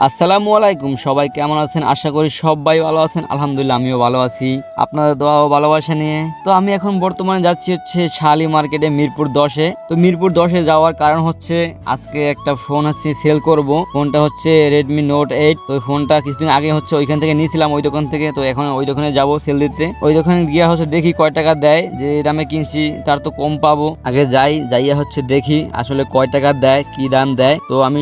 আসসালামু আলাইকুম, সবাই কেমন আছেন? আশা করি সবাই ভালো আছেন। আলহামদুলিল্লাহ আমিও ভালো আছি, আপনাদের দোয়া ও ভালোবাসা নিয়ে। তো আমি এখন বর্তমানে যাচ্ছি হচ্ছে শালি মার্কেটে মিরপুর 10-এ। তো মিরপুর 10-এ যাওয়ার কারণ হচ্ছে আজকে একটা ফোন হচ্ছে সেল করব। ফোনটা হচ্ছে রেডমি নোট 8। তো ফোনটা কিছুদিন আগে হচ্ছে ওইখান থেকে নিয়েছিলাম, ওই দোকান থেকে। তো এখন ওই দোকানে যাব সেল দিতে। ওই দোকানে গিয়ে হচ্ছে দেখি কয় টাকা দেয়, যে দামে কিনছি তার তো কম পাবো। আগে যাইয়া হচ্ছে দেখি আসলে কয় টাকা দেয়, কি দাম দেয়। তো আমি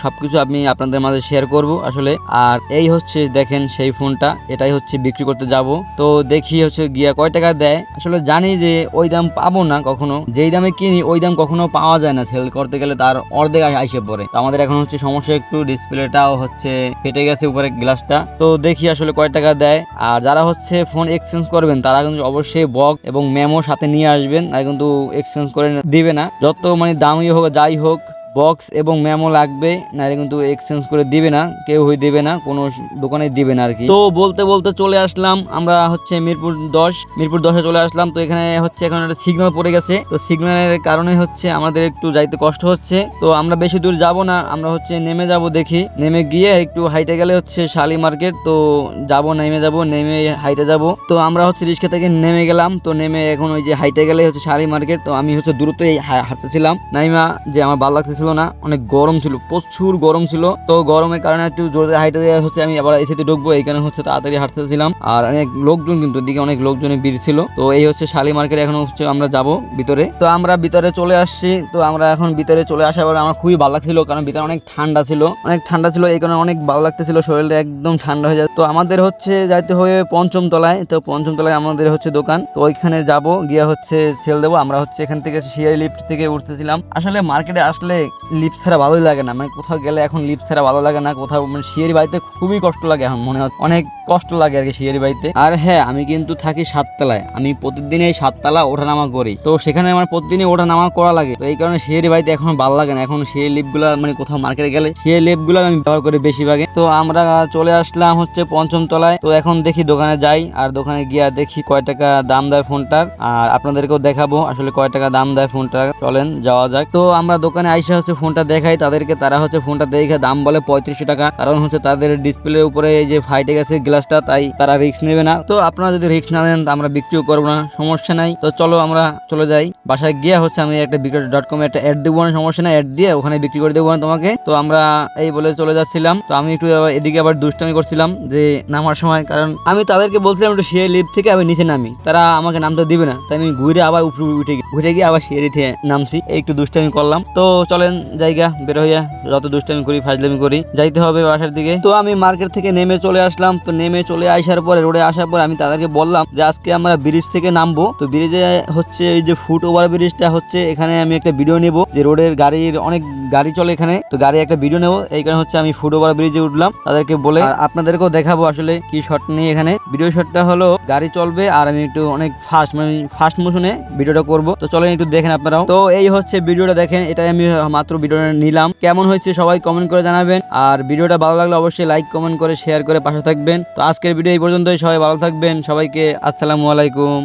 সবকিছু আমি আপনাদের মাঝে শেয়ার করব আসলে। আর এই হচ্ছে দেখেন সেই ফোনটা, এটাই হচ্ছে বিক্রি করতে যাব। তো দেখি হচ্ছে গিয়া কয় টাকা দেয়। আসলে জানি যে ওই দাম পাবো না কখনো, যেই দামে কিনি ওই দাম কখনো পাওয়া যায় না। সেল করতে গেলে তার অর্ধেক আইসে পড়ে। তো আমাদের এখন হচ্ছে সমস্যা, একটু ডিসপ্লেটাও হচ্ছে ফেটে গেছে উপরে গ্লাসটা। তো দেখি আসলে কয় টাকা দেয়। আর যারা হচ্ছে ফোন এক্সচেঞ্জ করবেন তারা কিন্তু অবশ্যই বক্স এবং মেমো সাথে নিয়ে আসবেন, আর কিন্তু এক্সচেঞ্জ করে দিবে না। যত মানে দামি হোক যাই হোক, বক্স এবং মেমো লাগবে, নাহলে কিন্তু এক্সচেঞ্জ করে দিবে না, কেউ দিবে না, কোনো দোকানে দিবে না আর কি। তো বলতে বলতে চলে আসলাম আমরা হচ্ছে মিরপুর 10-এ চলে আসলাম। তো এখানে হচ্ছে এখন একটা সিগন্যাল পড়ে গেছে। তো সিগন্যালের কারণে হচ্ছে আমাদের একটু যাইতে কষ্ট হচ্ছে। তো আমরা বেশি দূর যাব না, আমরা হচ্ছে নেমে যাব। দেখি নেমে গিয়ে একটু হাইটে গেলে হচ্ছে শালি মার্কেট। তো নেমে হাইটে যাব। তো আমরা হচ্ছে রিক্সা থেকে নেমে গেলাম। তো নেমে এখন ওই যে হাইটে গেলে হচ্ছে শালি মার্কেট। তো আমি হচ্ছে দ্রুতই হাঁটতেছিলাম, নাইমা যে আমার ভালো লাগতেছিল না, অনেক গরম ছিল, প্রচুর গরম ছিল। তো গরমের কারণে একটু জোরে হাইটে হচ্ছে আমি আবার এসিতে ঢুকবো, এই কারণে হচ্ছে তাড়াতাড়ি হাঁটতেছিলাম। আর অনেক লোকজন, কিন্তু এদিকে অনেক লোকজনের ভিড় ছিল। তো এই হচ্ছে শালি মার্কেট, এখন হচ্ছে আমরা যাব ভিতরে। তো আমরা ভিতরে চলে আসছি। তো আমরা এখন ভিতরে চলে আসার পরে আমার খুবই ভালো লাগছিল, কারণ ভিতরে অনেক ঠান্ডা ছিল, এই কারণে অনেক ভালো লাগতেছিল, শরীরটা একদম ঠান্ডা হয়ে যায়। তো আমাদের হচ্ছে যাইতে হবে পঞ্চম তলায়। তো পঞ্চম তলায় আমাদের হচ্ছে দোকান। তো ওইখানে যাব, গিয়ে হচ্ছে সেল দেবো। আমরা হচ্ছে এখান থেকে সিঁড়ি লিফট থেকে উঠতেছিলাম। আসলে মার্কেটে আসলে লিফট ছাড়া ভালোই লাগে না, মানে কোথাও গেলে এখন লিফট ছাড়া ভালো লাগে না কোথাও। মানে সিঁড়ি বাড়িতে খুবই কষ্ট লাগে, এখন মনে হয় অনেক কষ্ট লাগে আর কি সিঁড়ি বাড়িতে। আর হ্যাঁ, আমি কিন্তু থাকি 7 তলায়, আমি প্রতিদিন এই 7 তলা ওঠানামা করি। তো সেখানে আমার প্রতিদিনই ওঠানামা করা লাগে। তো এই কারণে সিঁড়ি বাড়িতে এখন ভালো লাগে না। এখন সিঁড়ি লিফট গুলা, মানে কোথাও মার্কেটে গেলে সিঁড়ি লিফট গুলো আমি ব্যবহার করি বেশিরভাগে। তো আমরা চলে আসলাম হচ্ছে পঞ্চম তলায়। তো এখন দেখি দোকানে যাই, আর দোকানে গিয়া দেখি কয় টাকা দাম দেয় ফোনটার, আর আপনাদেরকেও দেখাবো আসলে কয় টাকা দাম দেয় ফোনটার। চলেন যাওয়া যাক। তো আমরা দোকানে আইসা হচ্ছে ফোনটা দেখাই তাদেরকে। তারা হচ্ছে ফোনটা দেখে দাম বলে 3500 টাকা, কারণ হচ্ছে তাদের ডিসপ্লের উপরে এই যে ফাইটে গেছে গ্লাসটা, তাই তারা রিস্ক নেবে না। তো আপনারা যদি রিস্ক না নেন আমরা বিক্রিও করবো না, সমস্যা নাই। তো চলো আমরা চলে যাই। বাসায় গিয়ে হচ্ছে আমি একটা বিক্রি.com একটা অ্যাড দেবো না, সমস্যা নাই, অ্যাড দিয়ে ওখানে বিক্রি করে দেবো না তোমাকে। তো আমরা এই বলে চলে যাচ্ছিলাম। তো আমি একটু এদিকে আবার দুষ্টামি করছিলাম যে নামার সময়, কারণ আমি তাদেরকে বলছিলাম একটু সিঁড়ি লিফট থেকে আমি নিচে নামি, তারা আমাকে নামতে দিবে না। তাই আমি ঘুরে আবার উপরে উঠে গিয়ে আবার সিঁড়ি থেকে নামছি, একটু দুষ্টামি করলাম। তো চলেন জায়গা বের হইয়া, যত দুষ্টামি করি ফাজলামি করি, যাইতে হবে বাসার দিকে। তো আমি মার্কেট থেকে নেমে চলে আসলাম। তো নেমে চলে আসার পরে রোডে আসার পর আমি তাদেরকে বললাম যে আজকে আমরা ব্রিজ থেকে নামবো। তো ব্রিজে হচ্ছে এই যে ফুট ওভার ব্রিজটা হচ্ছে, এখানে আমি একটা ভিডিও নেব, যে রোডের গাড়ির অনেক গাড়ি চলে এখানে, তো গাড়ি একটা ভিডিও নেবো। এই কারণে হচ্ছে আমি ফুট ওভার ব্রিজে উঠলাম তাদেরকে বলে। আর আপনাদেরকেও দেখাবো আসলে কি শট নিয়ে এখানে। ভিডিও শটটা হলো গাড়ি চলবে আর আমি একটু অনেক ফাস্ট মোশনে ভিডিওটা করব। তো চলেন একটু দেখেন আপনারাও। তো এই হচ্ছে ভিডিওটা দেখেন, এটাই আমি মাত্র ভিডিওটা নিলাম। কেমন হয়েছে সবাই কমেন্ট করে জানাবেন, আর ভিডিওটা ভালো লাগলে অবশ্যই লাইক কমেন্ট করে শেয়ার করে পাশে থাকবেন। তো আজকের ভিডিও এই পর্যন্তই, সবাই ভালো থাকবেন, সবাইকে আসসালামু আলাইকুম।